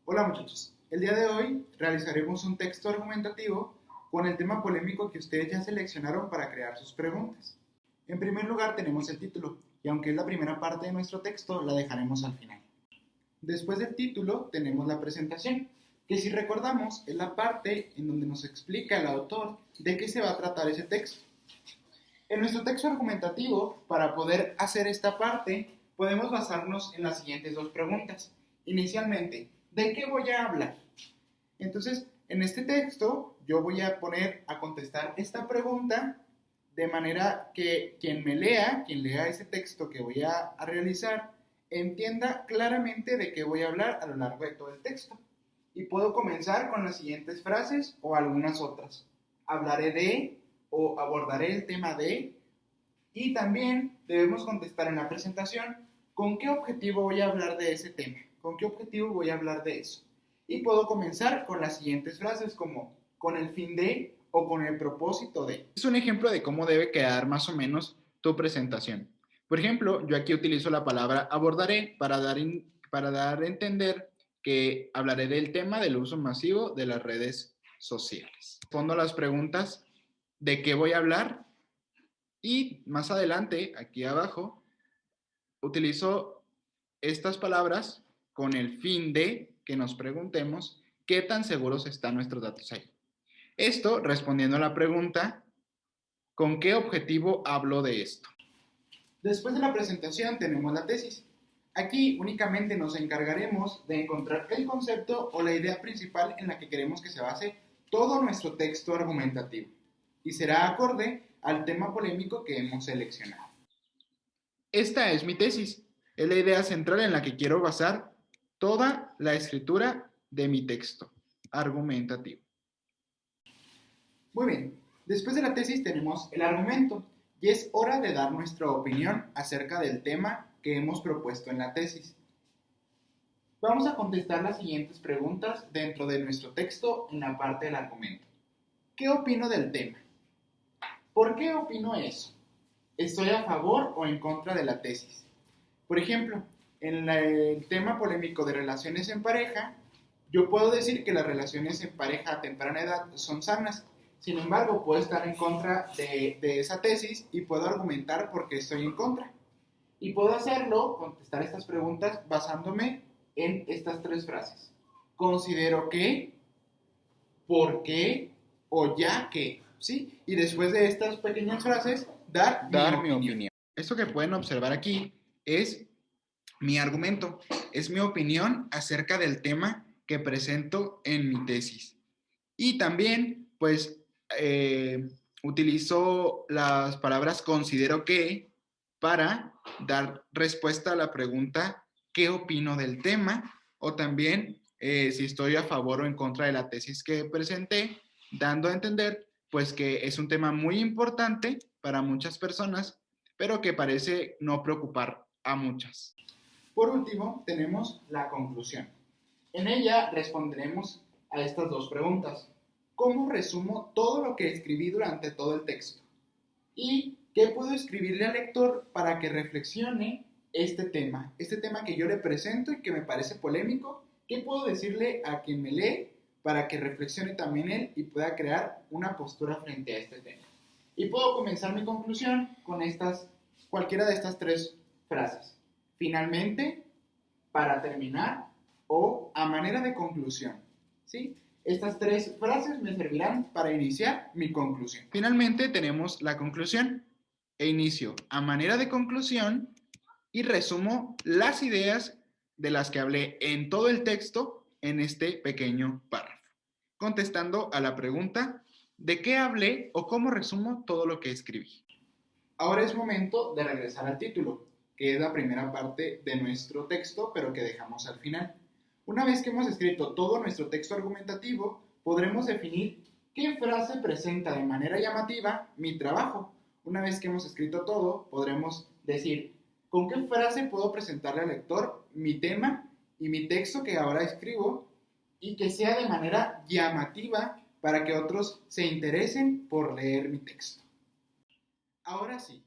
Hola muchachos, el día de hoy realizaremos un texto argumentativo con el tema polémico que ustedes ya seleccionaron para crear sus preguntas. En primer lugar tenemos el título, y aunque es la primera parte de nuestro texto, la dejaremos al final. Después del título tenemos la presentación, que si recordamos es la parte en donde nos explica el autor de qué se va a tratar ese texto. En nuestro texto argumentativo, para poder hacer esta parte, podemos basarnos en las siguientes dos preguntas. Inicialmente, ¿de qué voy a hablar? Entonces, en este texto, yo voy a poner a contestar esta pregunta de manera que quien lea ese texto que voy a realizar, entienda claramente de qué voy a hablar a lo largo de todo el texto. Y puedo comenzar con las siguientes frases o algunas otras. Hablaré de o abordaré el tema de, y también debemos contestar en la presentación con qué objetivo voy a hablar de ese tema, con qué objetivo voy a hablar de eso. Y puedo comenzar con las siguientes frases como con el fin de o con el propósito de. Es un ejemplo de cómo debe quedar más o menos tu presentación. Por ejemplo, yo aquí utilizo la palabra abordaré para dar a entender que hablaré del tema del uso masivo de las redes sociales. Respondo a las preguntas de qué voy a hablar y más adelante, aquí abajo, utilizo estas palabras con el fin de que nos preguntemos qué tan seguros están nuestros datos ahí. Esto respondiendo a la pregunta, ¿con qué objetivo hablo de esto? Después de la presentación tenemos la tesis. Aquí únicamente nos encargaremos de encontrar el concepto o la idea principal en la que queremos que se base todo nuestro texto argumentativo y será acorde al tema polémico que hemos seleccionado. Esta es mi tesis, es la idea central en la que quiero basar toda la escritura de mi texto argumentativo. Muy bien, después de la tesis tenemos el argumento y es hora de dar nuestra opinión acerca del tema que hemos propuesto en la tesis. Vamos a contestar las siguientes preguntas dentro de nuestro texto en la parte del argumento. ¿Qué opino del tema? ¿Por qué opino eso? ¿Estoy a favor o en contra de la tesis? Por ejemplo, en el tema polémico de relaciones en pareja, yo puedo decir que las relaciones en pareja a temprana edad son sanas. Sin embargo, puedo estar en contra de esa tesis y puedo argumentar por qué estoy en contra. Y puedo hacerlo, contestar estas preguntas basándome en estas tres frases. Considero que, por qué o ya que, ¿sí? Y después de estas pequeñas frases, dar mi opinión. Esto que pueden observar aquí es mi argumento, es mi opinión acerca del tema que presento en mi tesis. Y también, pues, utilizo las palabras considero que para dar respuesta a la pregunta ¿qué opino del tema? O también si estoy a favor o en contra de la tesis que presenté, dando a entender pues que es un tema muy importante para muchas personas, pero que parece no preocupar a muchas. Por último, tenemos la conclusión. En ella responderemos a estas dos preguntas. ¿Cómo resumo todo lo que escribí durante todo el texto? ¿Y qué puedo escribirle al lector para que reflexione este tema que yo le presento y que me parece polémico? ¿Qué puedo decirle a quien me lee para que reflexione también él y pueda crear una postura frente a este tema? Y puedo comenzar mi conclusión con cualquiera de estas tres frases. Finalmente, para terminar o a manera de conclusión, ¿sí? Estas tres frases me servirán para iniciar mi conclusión. Finalmente tenemos la conclusión e inicio a manera de conclusión y resumo las ideas de las que hablé en todo el texto en este pequeño párrafo, contestando a la pregunta ¿de qué hablé o cómo resumo todo lo que escribí? Ahora es momento de regresar al título, que es la primera parte de nuestro texto, pero que dejamos al final. Una vez que hemos escrito todo nuestro texto argumentativo, podremos definir qué frase presenta de manera llamativa mi trabajo. Una vez que hemos escrito todo, podremos decir con qué frase puedo presentarle al lector mi tema y mi texto que ahora escribo y que sea de manera llamativa para que otros se interesen por leer mi texto. Ahora sí,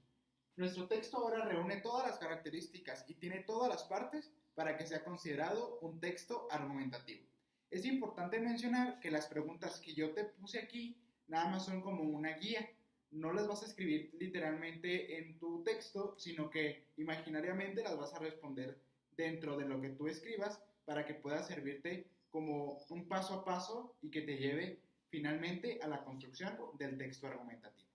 nuestro texto ahora reúne todas las características y tiene todas las partes para que sea considerado un texto argumentativo. Es importante mencionar que las preguntas que yo te puse aquí nada más son como una guía. No las vas a escribir literalmente en tu texto, sino que imaginariamente las vas a responder dentro de lo que tú escribas para que pueda servirte como un paso a paso y que te lleve finalmente a la construcción del texto argumentativo.